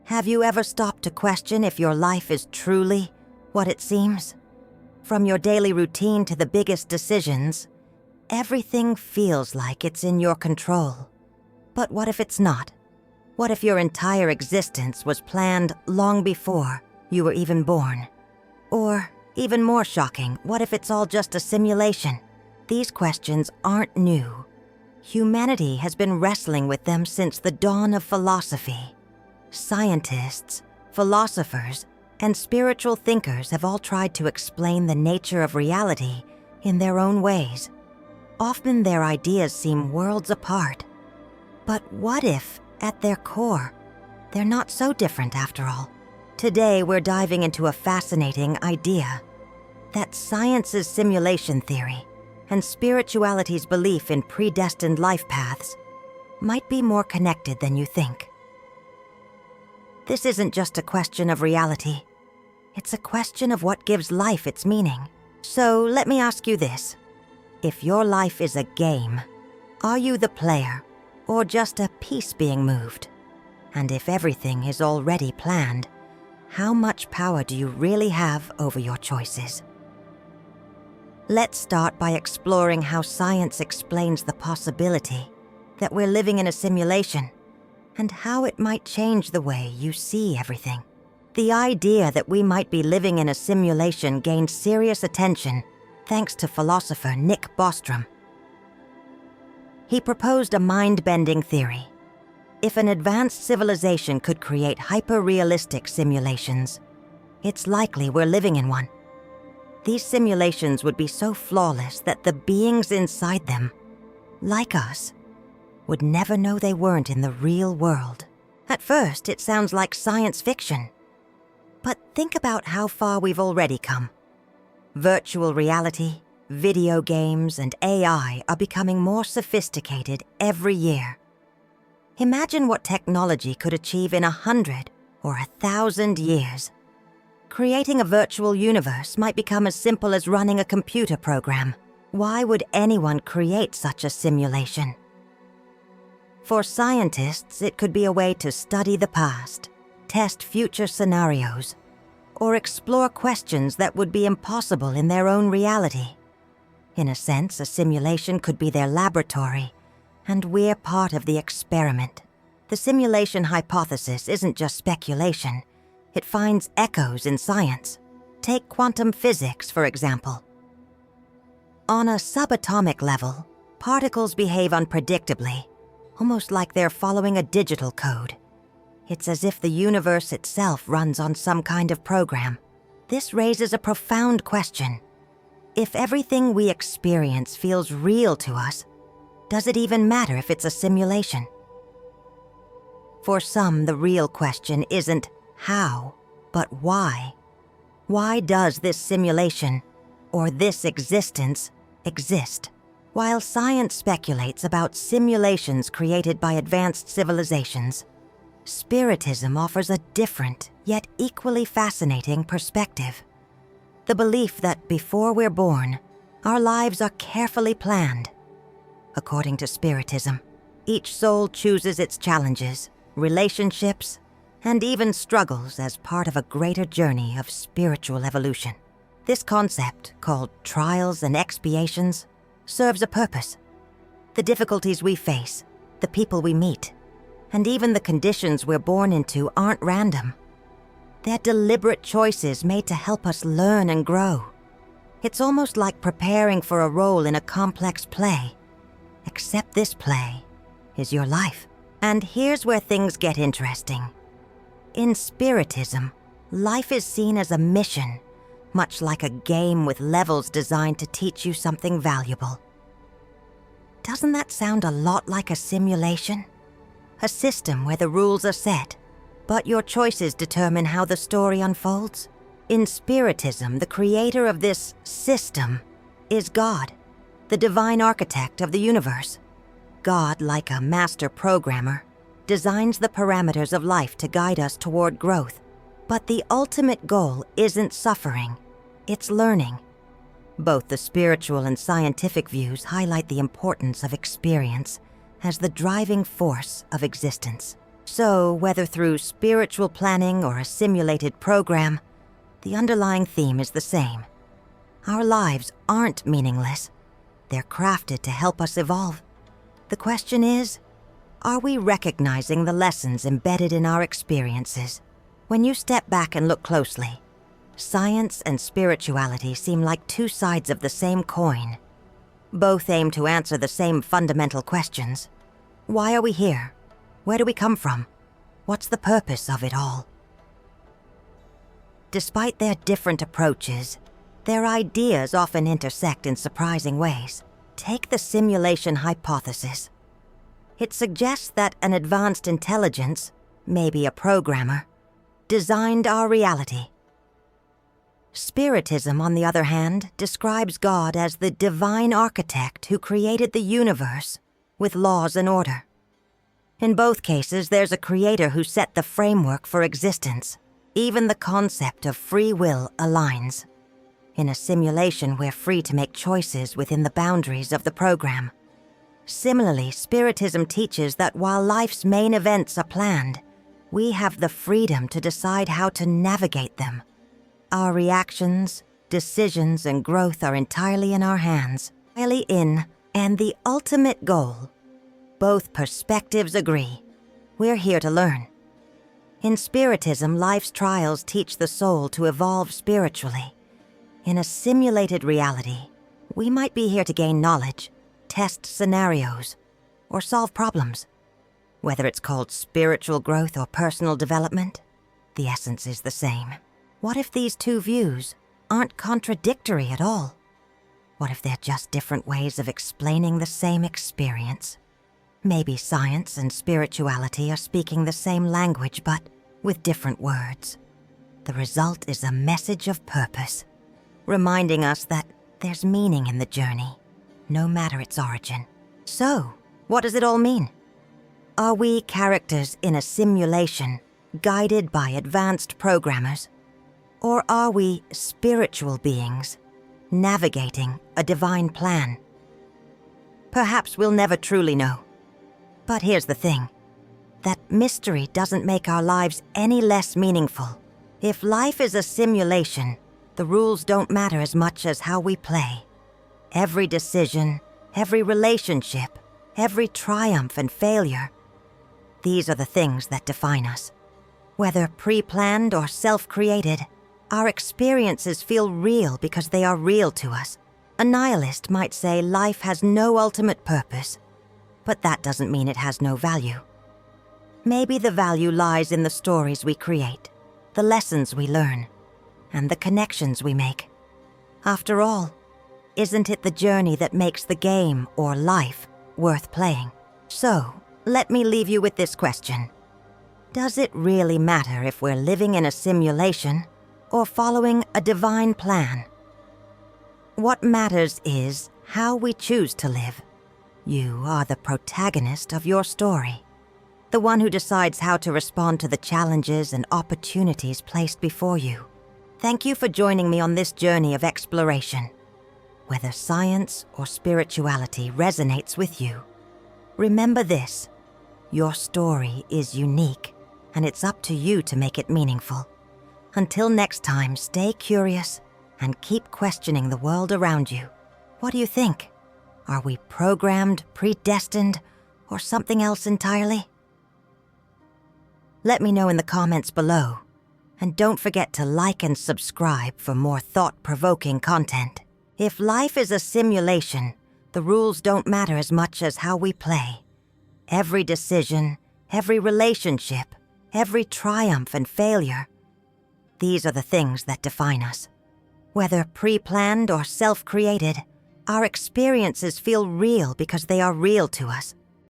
Have you ever stopped to question if your life is truly what it seems? From your daily routine to the biggest decisions, everything feels like it's in your control. But what if it's not? What if your entire existence was planned long before you were even born? Or, even more shocking, what if it's all just a simulation? These questions aren't new. Humanity has been wrestling with them since the dawn of philosophy. Scientists, philosophers, and spiritual thinkers have all tried to explain the nature of reality in their own ways. Often their ideas seem worlds apart. But what if, at their core, they're not so different after all? Today we're diving into a fascinating idea: that science's simulation theory and spirituality's belief in predestined life paths might be more connected than you think. This isn't just a question of reality. It's a question of what gives life its meaning. So let me ask you this. If your life is a game, are you the player or just a piece being moved? And if everything is already planned, how much power do you really have over your choices? Let's start by exploring how science explains the possibility that we're living in a simulation and how it might change the way you see everything. The idea that we might be living in a simulation gained serious attention thanks to philosopher Nick Bostrom. He proposed a mind-bending theory. If an advanced civilization could create hyper-realistic simulations, it's likely we're living in one. These simulations would be so flawless that the beings inside them, like us, would never know they weren't in the real world. At first, it sounds like science fiction. But think about how far we've already come. Virtual reality, video games, and AI are becoming more sophisticated every year. Imagine what technology could achieve in 100 or 1,000 years. Creating a virtual universe might become as simple as running a computer program. Why would anyone create such a simulation? For scientists, it could be a way to study the past, test future scenarios, or explore questions that would be impossible in their own reality. In a sense, a simulation could be their laboratory, and we're part of the experiment. The simulation hypothesis isn't just speculation. It finds echoes in science. Take quantum physics, for example. On a subatomic level, particles behave unpredictably, almost like they're following a digital code. It's as if the universe itself runs on some kind of program. This raises a profound question. If everything we experience feels real to us, does it even matter if it's a simulation? For some, the real question isn't how, but why. Why does this simulation, or this existence, exist? While science speculates about simulations created by advanced civilizations, Spiritism offers a different, yet equally fascinating perspective. The belief that before we're born, our lives are carefully planned. According to Spiritism, each soul chooses its challenges, relationships, and even struggles as part of a greater journey of spiritual evolution. This concept, called trials and expiations, serves a purpose. The difficulties we face, the people we meet, and even the conditions we're born into aren't random. They're deliberate choices made to help us learn and grow. It's almost like preparing for a role in a complex play, except this play is your life. And here's where things get interesting. In Spiritism, life is seen as a mission, much like a game with levels designed to teach you something valuable. Doesn't that sound a lot like a simulation? A system where the rules are set, but your choices determine how the story unfolds? In Spiritism, the creator of this system is God, the divine architect of the universe. God, like a master programmer, designs the parameters of life to guide us toward growth. But the ultimate goal isn't suffering, it's learning. Both the spiritual and scientific views highlight the importance of experience as the driving force of existence. So, whether through spiritual planning or a simulated program, the underlying theme is the same. Our lives aren't meaningless. They're crafted to help us evolve. The question is, are we recognizing the lessons embedded in our experiences? When you step back and look closely, science and spirituality seem like two sides of the same coin. Both aim to answer the same fundamental questions. Why are we here? Where do we come from? What's the purpose of it all? Despite their different approaches, their ideas often intersect in surprising ways. Take the simulation hypothesis. It suggests that an advanced intelligence, maybe a programmer, designed our reality. Spiritism, on the other hand, describes God as the divine architect who created the universe with laws and order. In both cases, there's a creator who set the framework for existence. Even the concept of free will aligns. In a simulation, we're free to make choices within the boundaries of the program. Similarly, Spiritism teaches that while life's main events are planned, we have the freedom to decide how to navigate them. Our reactions, decisions, and growth are entirely in our hands. And the ultimate goal. Both perspectives agree. We're here to learn. In Spiritism, life's trials teach the soul to evolve spiritually. In a simulated reality, we might be here to gain knowledge, test scenarios, or solve problems. Whether it's called spiritual growth or personal development, the essence is the same. What if these two views aren't contradictory at all? What if they're just different ways of explaining the same experience? Maybe science and spirituality are speaking the same language, but with different words. The result is a message of purpose, reminding us that there's meaning in the journey, no matter its origin. So, what does it all mean? Are we characters in a simulation, guided by advanced programmers? Or are we spiritual beings, navigating a divine plan? Perhaps we'll never truly know. But here's the thing. That mystery doesn't make our lives any less meaningful. If life is a simulation, the rules don't matter as much as how we play. Every decision, every relationship, every triumph and failure, these are the things that define us. Whether pre-planned or self-created, our experiences feel real because they are real to us. A nihilist might say life has no ultimate purpose, but that doesn't mean it has no value. Maybe the value lies in the stories we create, the lessons we learn, and the connections we make. After all, isn't it the journey that makes the game or life worth playing? So, let me leave you with this question. Does it really matter if we're living in a simulation or following a divine plan? What matters is how we choose to live. You are the protagonist of your story, the one who decides how to respond to the challenges and opportunities placed before you. Thank you for joining me on this journey of exploration. Whether science or spirituality resonates with you, remember this: your story is unique, and it's up to you to make it meaningful. Until next time, stay curious and keep questioning the world around you. What do you think? Are we programmed, predestined, or something else entirely? Let me know in the comments below, and don't forget to like and subscribe for more thought-provoking content. If life is a simulation, the rules don't matter as much as how we play. Every decision, every relationship, every triumph and failure, these are the things that define us. Whether pre-planned or self-created, our experiences feel real because they are real to us.